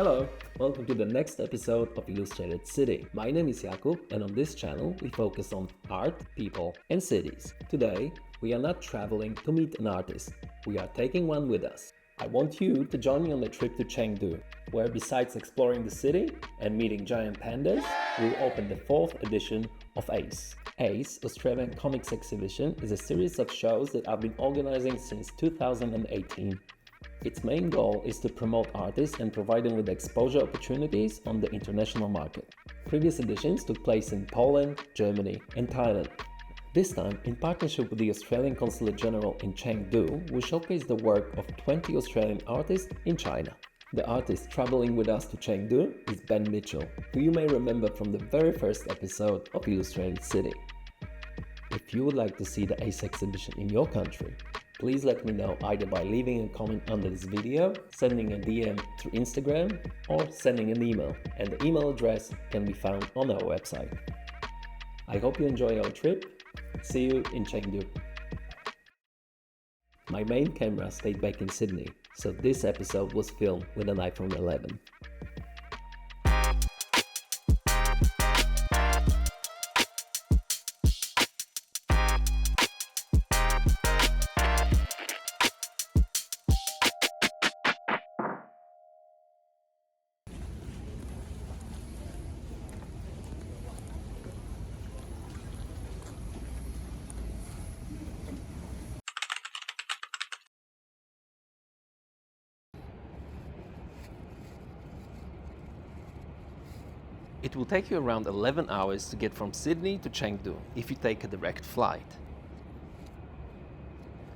Hello, welcome to the next episode of Illustrated City. My name is Jakub, and on this channel we focus on art, people and cities. Today we are not traveling to meet an artist, we are taking one with us. I want you to join me on a trip to Chengdu, where besides exploring the city and meeting giant pandas, we'll open the 4th edition of ACE. ACE, Australian Comics Exhibition, is a series of shows that I've been organizing since 2018. Its main goal is to promote artists and provide them with exposure opportunities on the international market. Previous editions took place in Poland, Germany and Thailand. This time, in partnership with the Australian Consulate General in Chengdu, we showcase the work of 20 Australian artists in China. The artist traveling with us to Chengdu is Ben Mitchell, who you may remember from the very first episode of Illustrated City. If you would like to see the ACE exhibition in your country, please let me know either by leaving a comment under this video, sending a DM through Instagram, or sending an email, and the email address can be found on our website. I hope you enjoy our trip. See you in Chengdu. My main camera stayed back in Sydney, so this episode was filmed with an iPhone 11. It will take you around 11 hours to get from Sydney to Chengdu if you take a direct flight.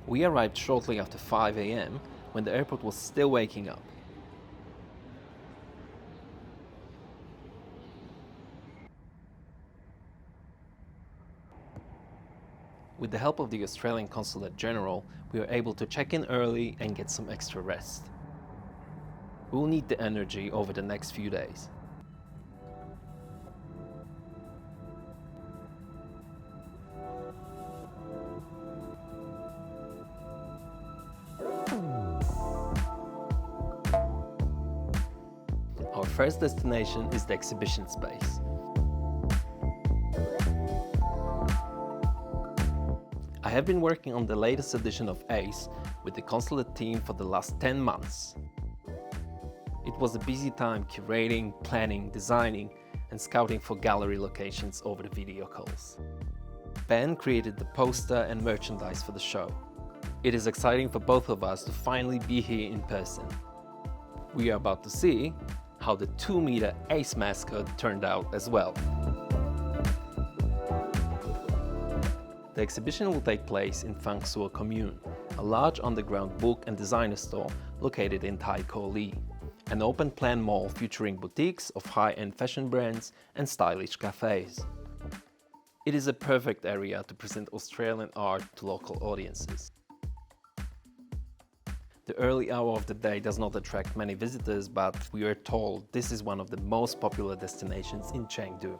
We arrived shortly after 5 a.m. when the airport was still waking up. With the help of the Australian Consulate General, we were able to check in early and get some extra rest. We will need the energy over the next few days. Our first destination is the exhibition space. I have been working on the latest edition of ACE with the consulate team for the last 10 months. It was a busy time curating, planning, designing and scouting for gallery locations over the video calls. Ben created the poster and merchandise for the show. It is exciting for both of us to finally be here in person. We are about to see how the 2-meter ACE mascot turned out as well. The exhibition will take place in Taikoo Commune, a large underground book and designer store located in Taikoo Li, an open-plan mall featuring boutiques of high-end fashion brands and stylish cafes. It is a perfect area to present Australian art to local audiences. The early hour of the day does not attract many visitors, but we are told this is one of the most popular destinations in Chengdu.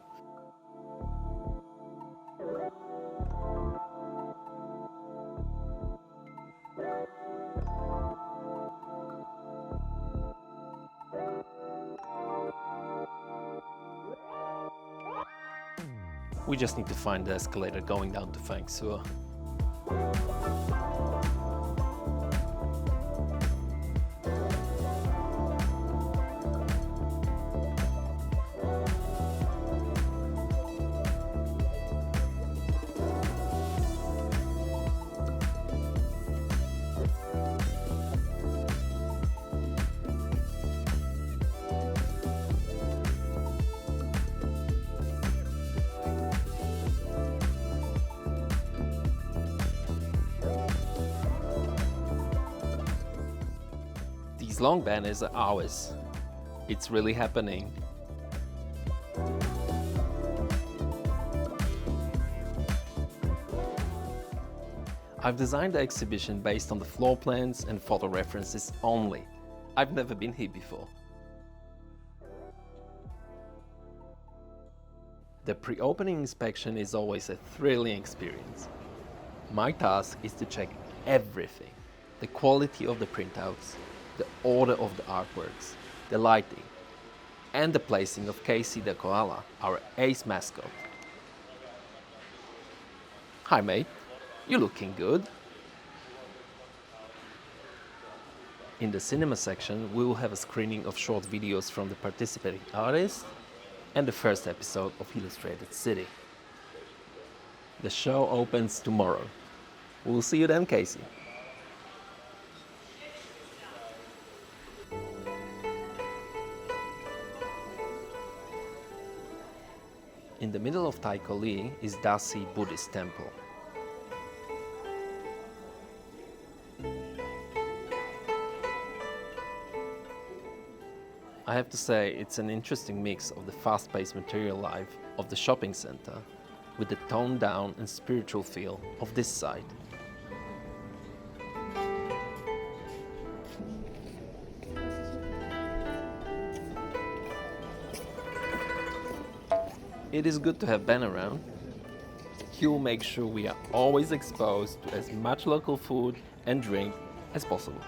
We just need to find the escalator going down to Taikoo. These long banners are ours. It's really happening. I've designed the exhibition based on the floor plans and photo references only. I've never been here before. The pre-opening inspection is always a thrilling experience. My task is to check everything: the quality of the printouts, the order of the artworks, the lighting, and the placing of Casey the koala, our ace mascot. Hi mate, you looking good. In the cinema section, we will have a screening of short videos from the participating artists and the first episode of Illustrated City. The show opens tomorrow. We'll see you then, Casey. In the middle of Taikoo Li is Daci Buddhist temple. I have to say, it's an interesting mix of the fast-paced material life of the shopping center with the toned down and spiritual feel of this site. It is good to have Ben around. He will make sure we are always exposed to as much local food and drink as possible.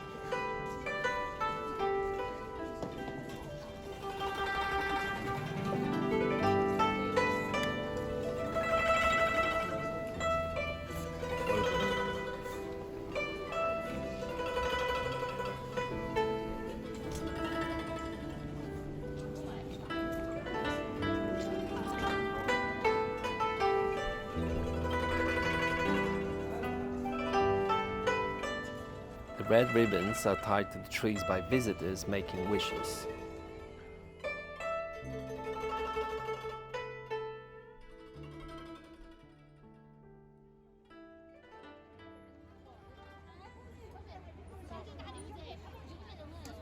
The red ribbons are tied to the trees by visitors making wishes.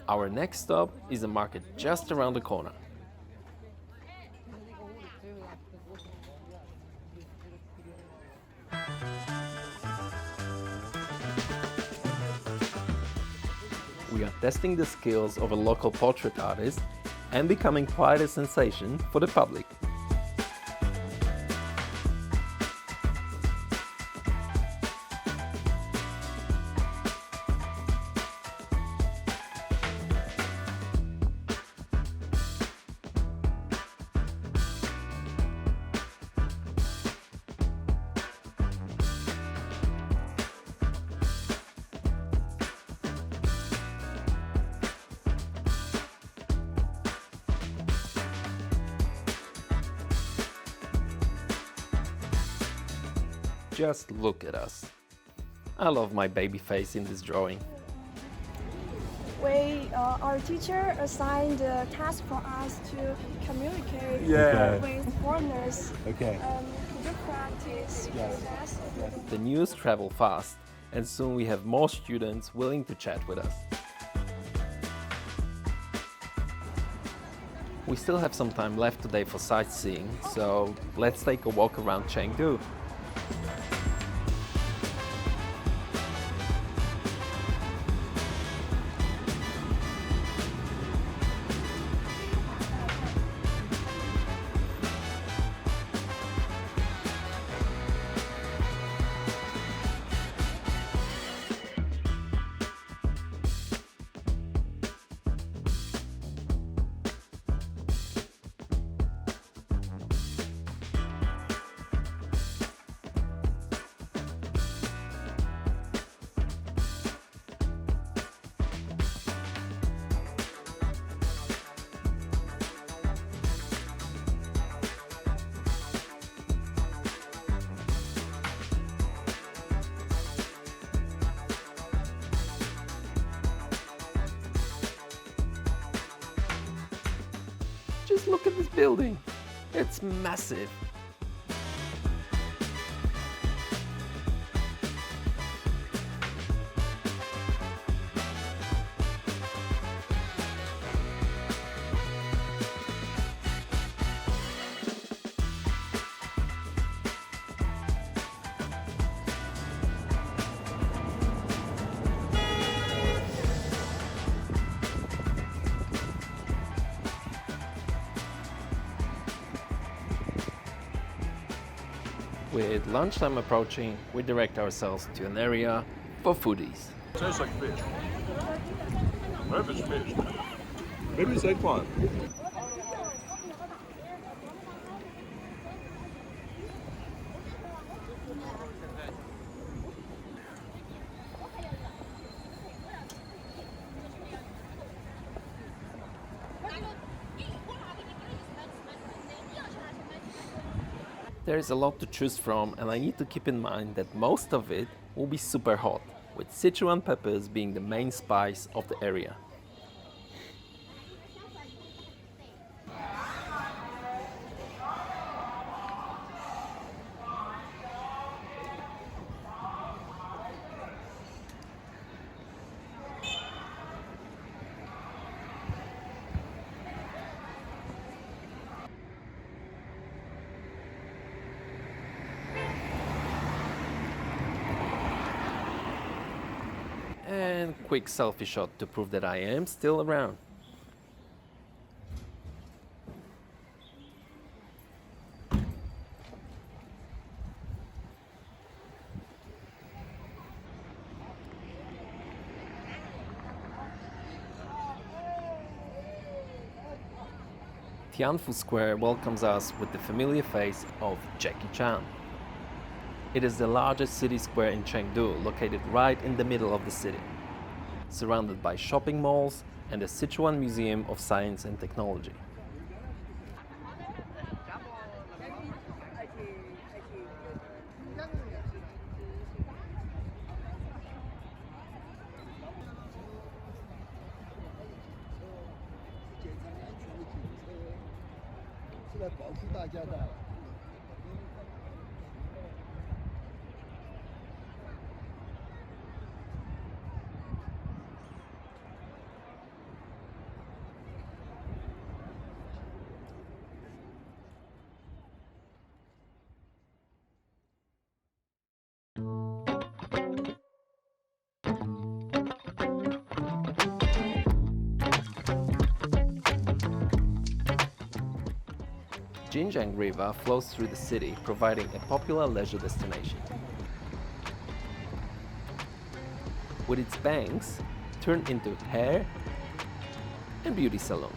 Our next stop is a market just around the corner. We are testing the skills of a local portrait artist and becoming quite a sensation for the public. Just look at us. I love my baby face in this drawing. Our teacher assigned a task for us to communicate with foreigners. Okay. Could you practice with us? The news travel fast, and soon we have more students willing to chat with us. We still have some time left today for sightseeing, so let's take a walk around Chengdu. Just look at this building. It's massive. With lunchtime approaching, we direct ourselves to an area for foodies. Tastes like fish. What if it's fish? Maybe it's eggplant. There is a lot to choose from, and I need to keep in mind that most of it will be super hot, with Sichuan peppers being the main spice of the area. And quick selfie shot to prove that I am still around. Tianfu Square welcomes us with the familiar face of Jackie Chan. It is the largest city square in Chengdu, located right in the middle of the city, surrounded by shopping malls and the Sichuan Museum of Science and Technology. Jinjiang River flows through the city, providing a popular leisure destination. With its banks turned into hair and beauty salon.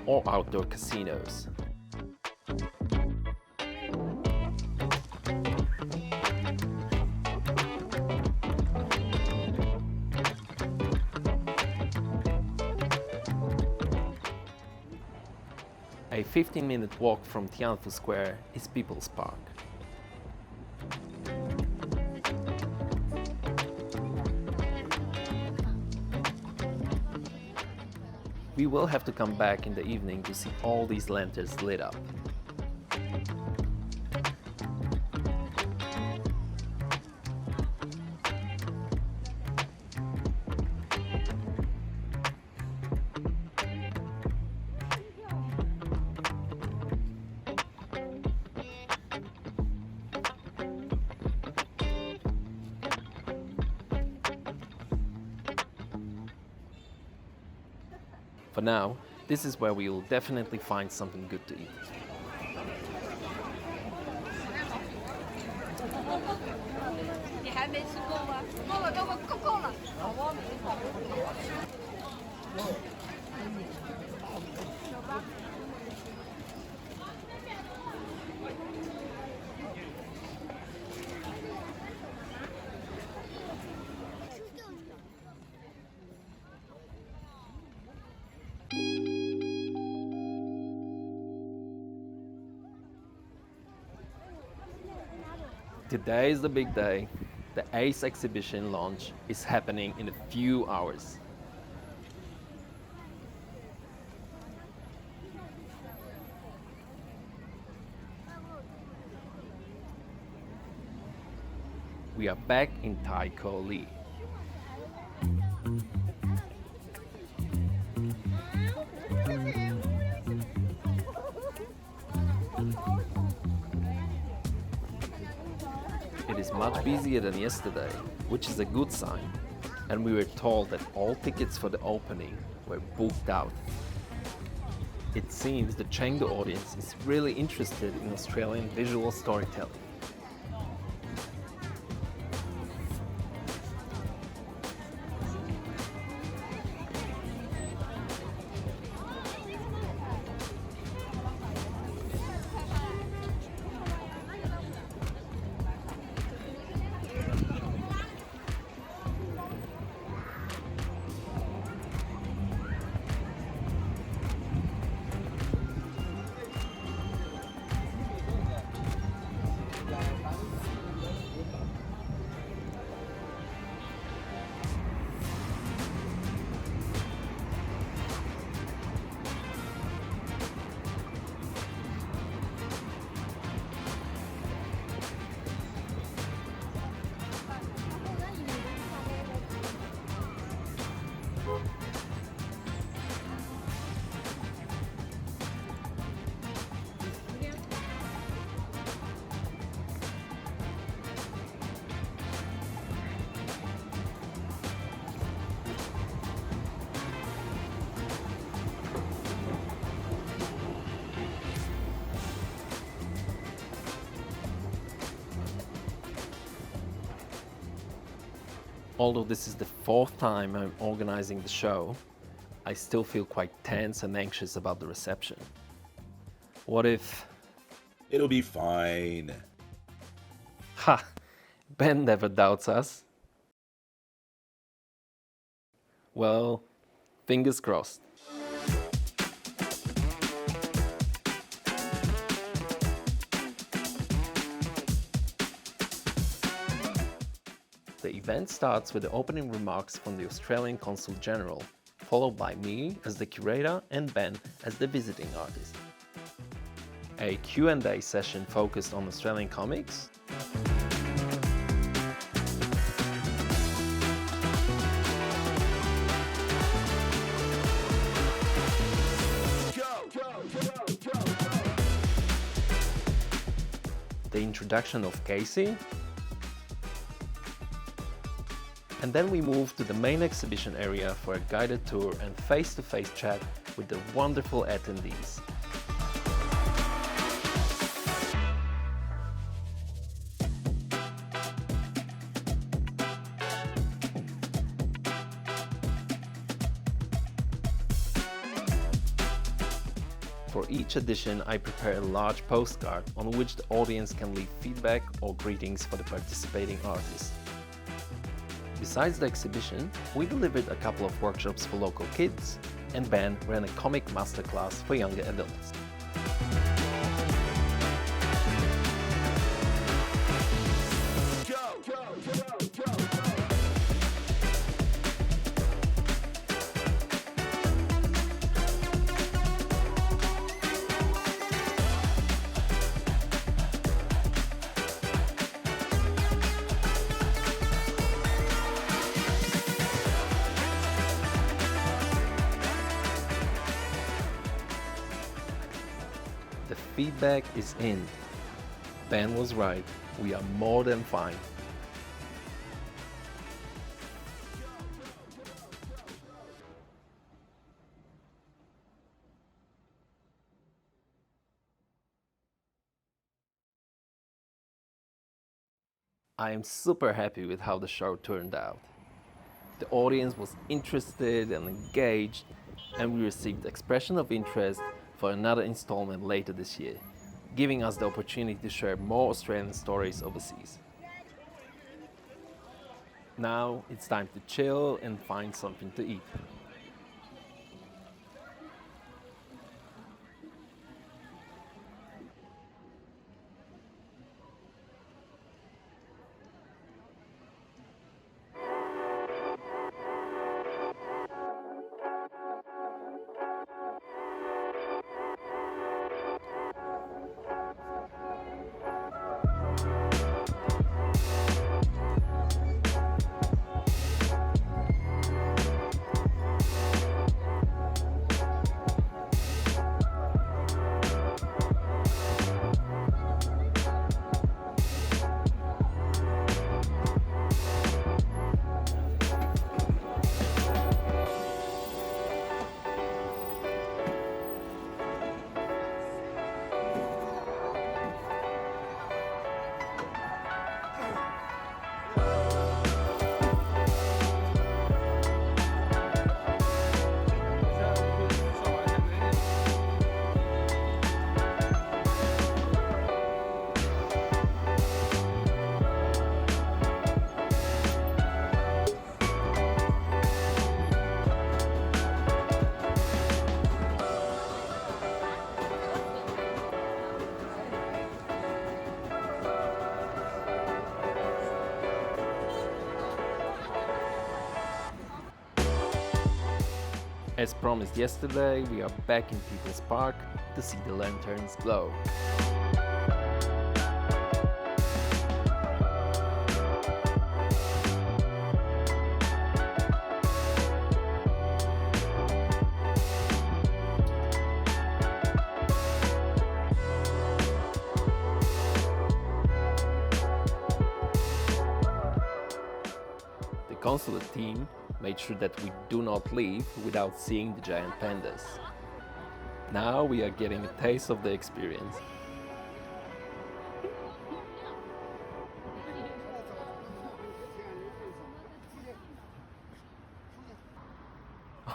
Or outdoor casinos. A 15-minute walk from Tianfu Square is People's Park. We will have to come back in the evening to see all these lanterns lit up. For now, this is where we will definitely find something good to eat. Today is the big day. The ACE exhibition launch is happening in a few hours. We are back in Taikoo Li. It is much busier than yesterday, which is a good sign, and we were told that all tickets for the opening were booked out. It seems the Chengdu audience is really interested in Australian visual storytelling. Although this is the fourth time I'm organizing the show, I still feel quite tense and anxious about the reception. What if... It'll be fine. Ha! Ben never doubts us. Well, fingers crossed. The event starts with the opening remarks from the Australian Consul General, followed by me as the curator and Ben as the visiting artist. A Q&A session focused on Australian comics, the introduction of Casey, and then we move to the main exhibition area for a guided tour and face-to-face chat with the wonderful attendees. For each edition, I prepare a large postcard on which the audience can leave feedback or greetings for the participating artists. Besides the exhibition, we delivered a couple of workshops for local kids, and Ben ran a comic masterclass for younger adults. The feedback is in. Ben was right. We are more than fine. I am super happy with how the show turned out. The audience was interested and engaged, and we received expression of interest for another installment later this year, giving us the opportunity to share more Australian stories overseas. Now it's time to chill and find something to eat. As promised yesterday, we are back in People's Park to see the lanterns glow. The consulate team made sure that we do not leave without seeing the giant pandas. Now we are getting a taste of the experience.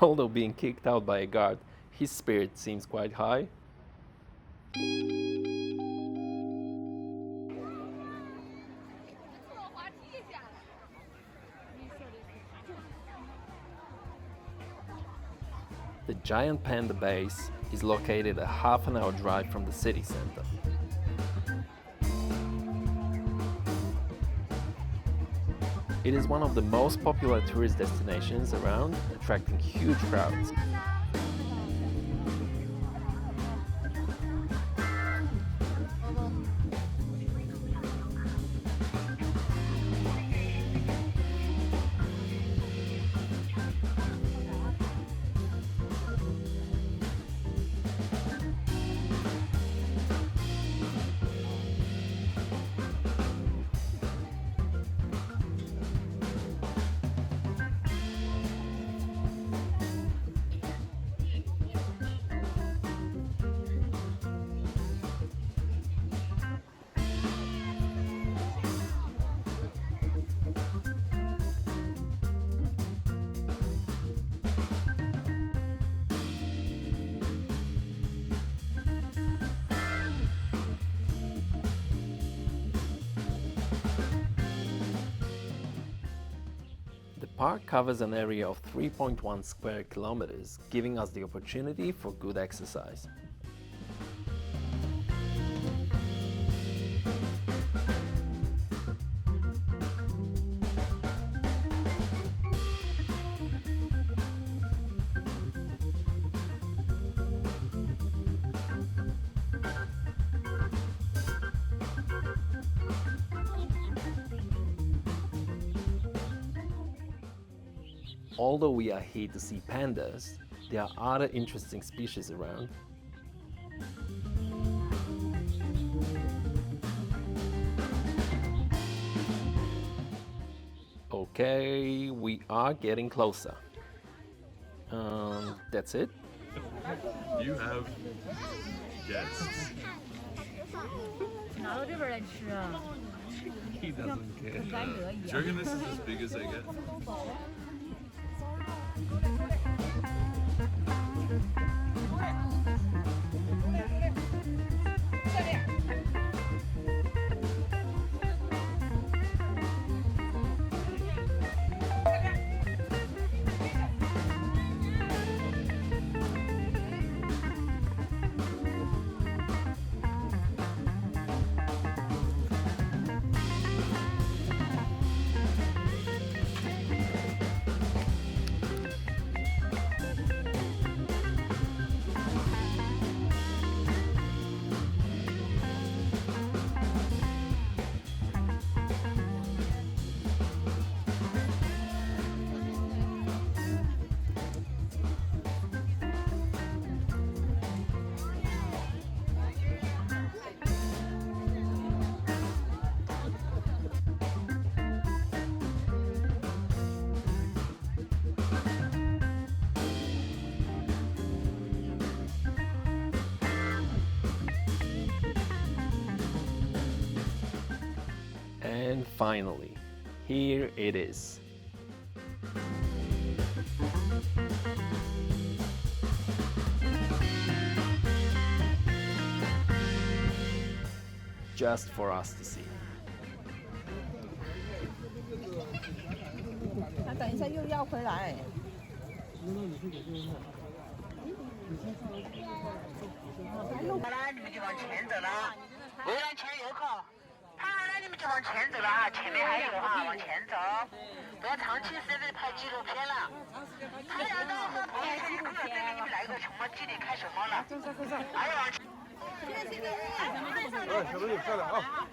Although being kicked out by a guard, his spirit seems quite high. The giant Panda base is located a half-an-hour drive from the city center. It is one of the most popular tourist destinations around, attracting huge crowds. The park covers an area of 3.1 square kilometers, giving us the opportunity for good exercise. Although we are here to see pandas, there are other interesting species around. Okay, we are getting closer. That's it? You have guests. He doesn't care. Do you reckon this is as big as they get? And finally, here it is. Just for us to see. 他等一下又要回来。好了，你们就往前走了，围栏前游客。好了，你们就往前走了啊，前面还有哈，往前走，不要长期是在拍纪录片了。太阳到后头，这边你们来个熊猫基地开熊猫了，还有往前。小美女漂亮啊！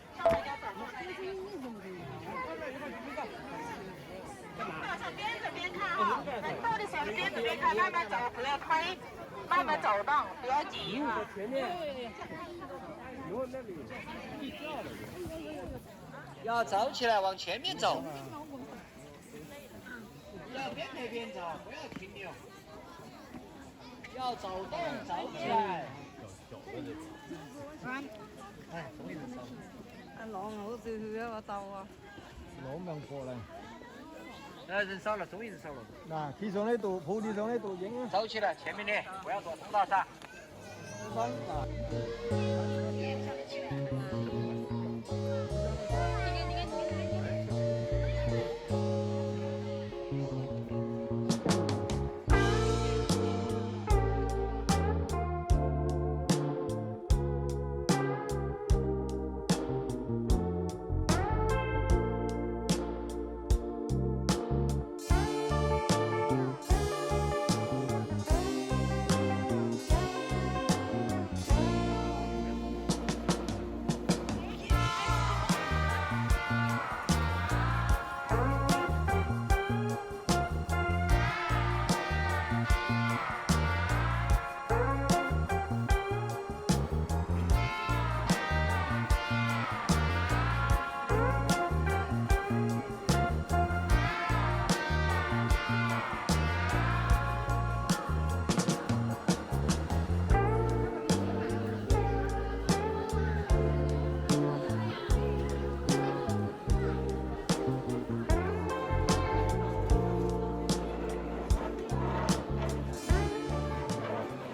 上边走边看啊，能到的时候边走边看，慢慢走，不要推，慢慢走动，不要急啊。要走起来，往前面走。要边走边走，不要停留。要走动，走起来。哎，什么意思？阿朗好笑啊，我鬥啊！攞命過嚟。人少了，终于人少了。那地上的多，坡地上的多硬啊。走起来，前面的不要坐通道噻。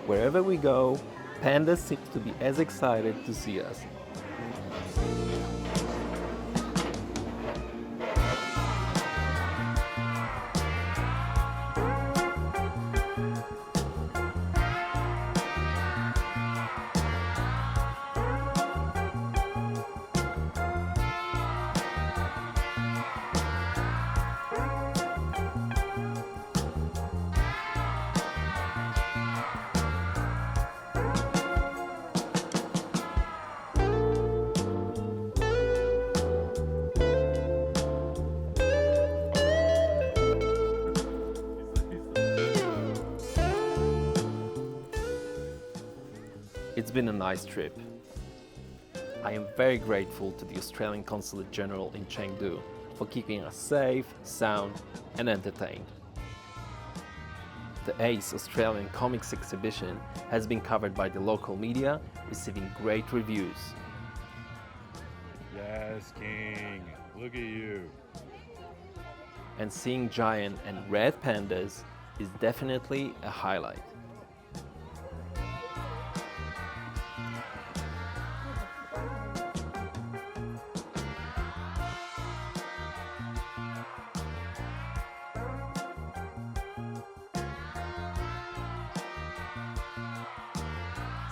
Wherever we go, pandas seem to be as excited to see us. It's been a nice trip. I am very grateful to the Australian Consulate General in Chengdu for keeping us safe, sound and entertained. The ACE Australian Comics exhibition has been covered by the local media, receiving great reviews. Yes, King. Look at you. And seeing giant and red pandas is definitely a highlight.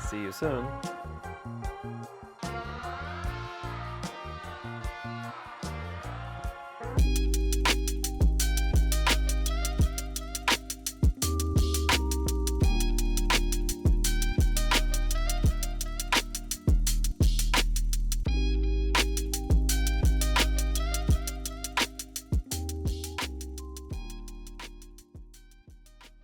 See you soon!